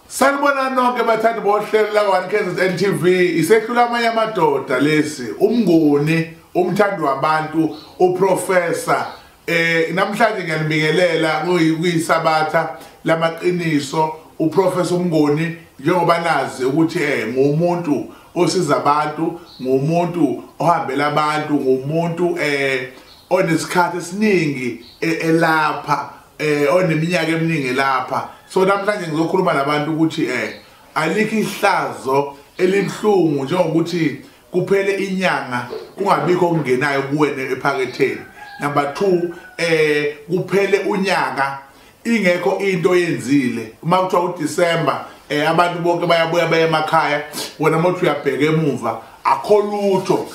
Sanibona nonke bathandi bohlelo la One NTV isehlula amanye amadoda lesi Mnguni umthandi wabantu uprofessor namhlanje ngiyanibingelela kuyisabatha lamaqiniso uprofessor Mnguni njengoba nazi ukuthi ngumuntu osiza abantu ngumuntu ohambela abantu ngumuntu onesikhathi esiningi elapha oneminyaka eminingi lapha. So namhlanje ngizokhuluma nabantu ukuthi alikho ihlazo elibhlungu njengokuthi kuphele inyanga kungabikho okungenayo kuwena ephaketheni. Number 2 kuphele unyaka ingekho into yenzile uma kuthiwa uDisemba abantu bonke bayabuya baye emakhaya wena mothi uyabheka emuva akho lutho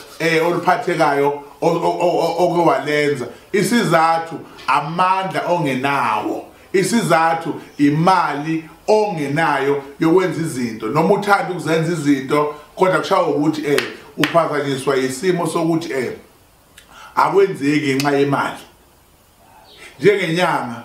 oluphathekayo okwalenza. Isizathu amandla ongenawo, isizathu imali ongenayo yokwenza izinto noma uthanda ukuzenza izinto kodwa kushawa ukuthi uphazanyiswa isimo sokuthi akwenzeki ngenxa yemali. Njengenyanga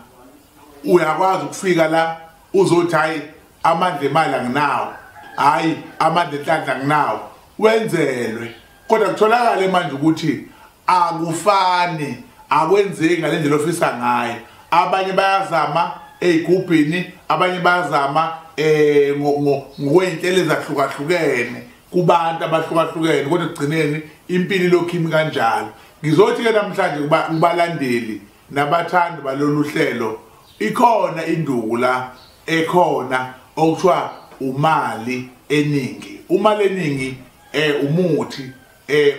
uyakwazi ukufika la uzothi hayi amandla emali anginawo, hayi amandla enhlanhla anginawo, wenzelwe kodwa kutholakala manje ukuthi akufani akwenzeki ngalendlela ofisa ngayo. Abanye bayazama ezigubhini, abanye bayazama ngokwentele ezahlukahlukene kubantu abahlukahlukene kodwa egcineni impilo lokhimi kanjalo. Ngizothi ke namhlanje kubalandeli nabathandi balolu hlelo ikhona induku la ekhona okuthiwa umali eningi. Umali eningi umuthi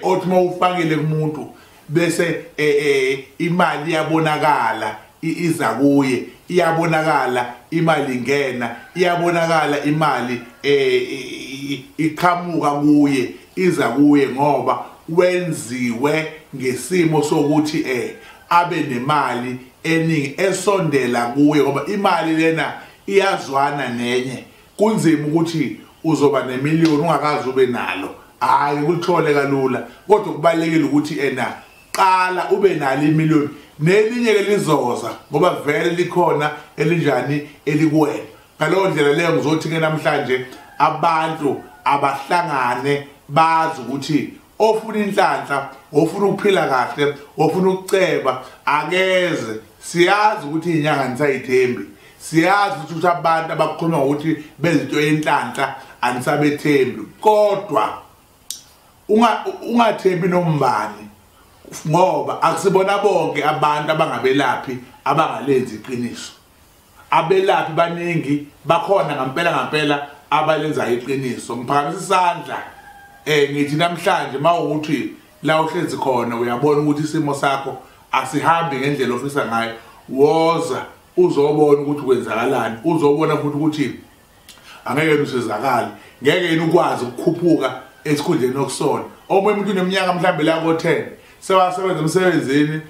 othi mawufakile kumuntu bese imali iyabonakala iza kuye, iyabonakala imali ingena, iyabonakala imali iqhamuka kuye, iza kuye ngoba wenziwe ngesimo sokuthi abe nemali eningi esondela kuye ngoba imali lena iyazwana nenye. Kunzima ukuthi uzoba nemiliyoni ungakazi ube nalo, hayi kulithole kalula kodwa kubalekile ukuthi qala ube nalo imiliyoni nelinye ke lizoza ngoba vele likhona elinjani elikuwena. Ngaleyo ndlela leyo ngizothi ke namhlanje abantu abahlangane bazi ukuthi ofuna inhlanhla, ofuna ukuphila kahle, ofuna ukuceba akeze. Siyazi ukuthi inyanga nisayithembi, siyazi ukuthi abantu abakhuluma ukuthi bezinto yenhlanhla anisabethembi kodwa ungathembi nombani ngoba akusibona bonke abantu abangabelaphi abangalenzi iqiniso. Abelaphi baningi bakhona ngampela abalenza iqiniso. Ngiphakamisa isandla ngithi namhlanje mawukuthi la uhlezi khona uyabona ukuthi isimo sakho asihambi ngendlela ofisa ngayo, woza uzobona ukuthi kwenzakalani, uzobona futhi ukuthi angeke usizakala, ngeke yini ukwazi ukukhuphuka esikhundleni okusona. Omunye umuntu uneminyaka mhlambe la ko10 sewasebenza emsebenzini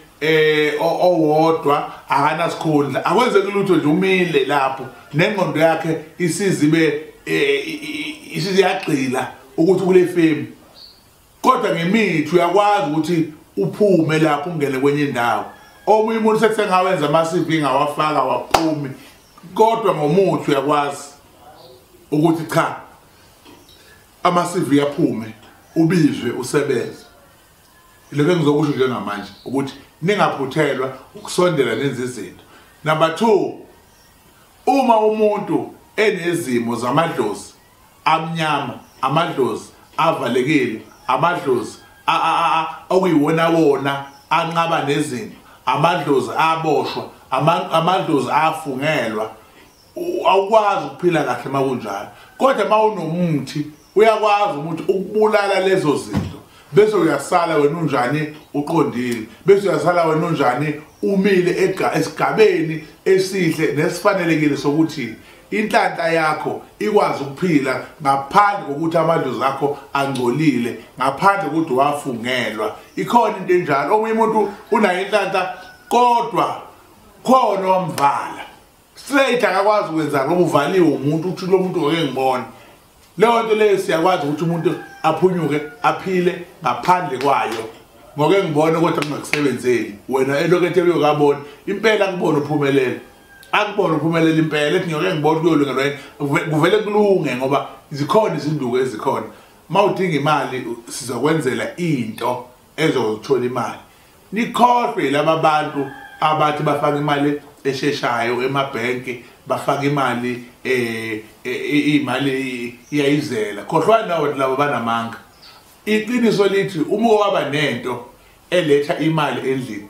owodwa akanasikhundla, akwenzeki lutho nje, umile lapho nengqondo yakhe isizibe isiyagqila ukuthi kule fame. Kodwa ngemithi uyakwazi ukuthi uphume lapho ungene kwenye indawo. Omunye umuntu sesengawenza ama-CV ngawafaka waphumi kodwa ngomuthi uyakwazi ukuthi cha ama-CV yaphume ubizwe usebenze. Lokho engizokusho njengamanje ukuthi ningaphuthelwa ukusondela nenze izinto. Number 2, uma umuntu enezimo zamadlozi amnyama, amadlozi avalekile, amadlozi okuyiwona anqaba nezinto, amadlozi aboshwa, amadlozi afungelwa, awukwazi ukuphila kahle makunjalo. Kodwa mawunomuthi uyakwazi ukuthi ukubulala lezo zinto bese uyasala wena unjani uqondile, bese uyasala wena unjani umile esigabeni esihle nesifanelekile sokuthi inhlanhla yakho ikwazi ukuphila ngaphandle kokuthi amadlozi akho angcolile, ngaphandle kokuthi wafungelwa. Ikhona into enjalo. Omunye umuntu unayo inhlanhla kodwa khona wamvala straight, akakwazi ukwenza ngoba uvaliwe umuntu uthi lo muntu ngeke ngibone. Leyo nto leyo siyakwazi ukuthi umuntu aphunyuke aphile ngaphandle kwayo ngoke ngibone kodwa kungakusebenzeli wena elokethe uyokabona impela kubona uphumelele. akubona uphumelela impela ethi ngiyeke ngibona kuyolunga kuvele kulunge ngoba zikhona izinduku ezikhona mawudinga imali sizokwenzela into ezothola imali nikhohlwe laba bantu abathi bafaka imali esheshayo emabhenki bafaka imali imali iyayizela khohlwa nawo labo banamanga iqiniso lithi uma waba nento eletha imali endlini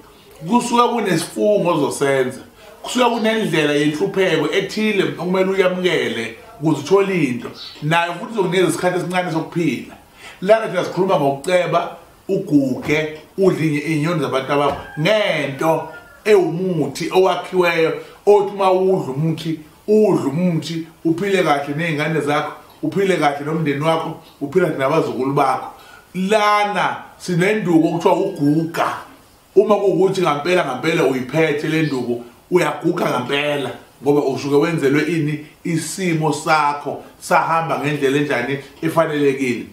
kusuka kunesifungo ozosenza kusuka kunendlela yenhlupheko ethile okumele uyamukele ukuze uthole into nayo futhi uzokunikeza isikhathi esincane sokuphila la thina sikhuluma ngokuceba uguge udlinye inyoni zabantu abakho ngento ewumuthi owakhiweyo othi uma udla umuthi uphile kahle nezingane zakho uphile kahle nomndeni wakho uphile nabazukulu bakho lana sinenduku okuthiwa uguga uma kuwukuthi ngampela uyiphethe le nduku uyaguga ngampela ngoba usuke wenzelwe ini isimo sakho sahamba ngendlela enjani efanelekile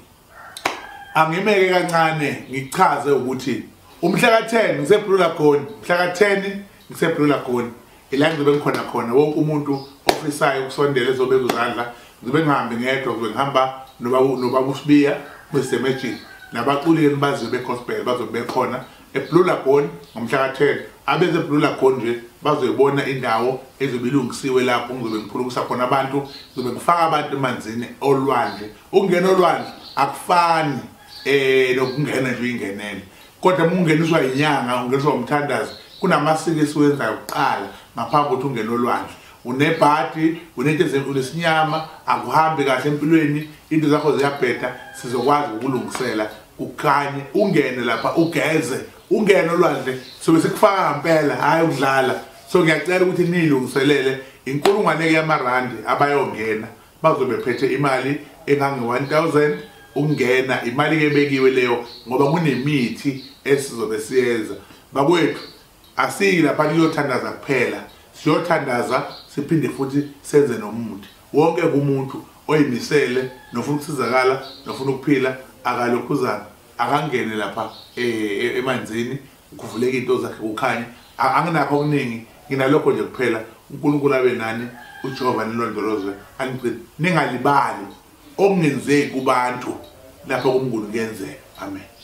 angimeke kancane ngichaze ukuthi umhla ka10 ngiseBlue Lagoon mhla ka10 ngiseBlue Lagoon ila ngizobe ngikhona khona wonke umuntu ofisayo ukusondela ezobeka uzandla ngizobe ngihambe ngedwa ngizobe ngihamba nobaba uSibiya Mr Magic nabaculi bazo begospel bazobe khona eBlue Lagoon ngomhla ka10 abeze eBlue Lagoon nje bazoyibona indawo ezobe ilungisiwe lapho ngizobe ngiphulukisa khona abantu ngizobe ngifaka abantu emanzini olwandle ukungena olwandle akufani nokungena nje ingenele kodwa ungeniswa inyanga ungeniswa umthandazo kunamasiko esiwenzayo kuqala ngaphambi kokuthi ungene olwandle unebhadi unesinyama akuhambi kahle empilweni into zakho ziyabheda sizokwazi ukulungisela ukhanye ungene lapha ugeze ungene olwandle sobe sikufaka ngempela hayi ukudlala so ngiyacela ukuthi nilungiselele inkulungwane yamarandi abayongena bazobe phethe imali engange 1000 ungena imali kebekiwe leyo ngoba kunemithi esizobe siyenza bakwethu asiki lapha kuyothandaza kuphela siyothandaza siphinde futhi senze nomuntu wonke umuntu oyimisele nofuna ukusizakala nofuna ukuphila akalokhuzana akangene lapha emanzini kuvuleka into zakhe kukhanya anginakho okuningi nginalokho nje kuphela uNkulunkulu abe nani uJehova nilondolozwe aniqini ningalibali okungenzeki kubantu lapha kuMnguni kuyenzeka amen.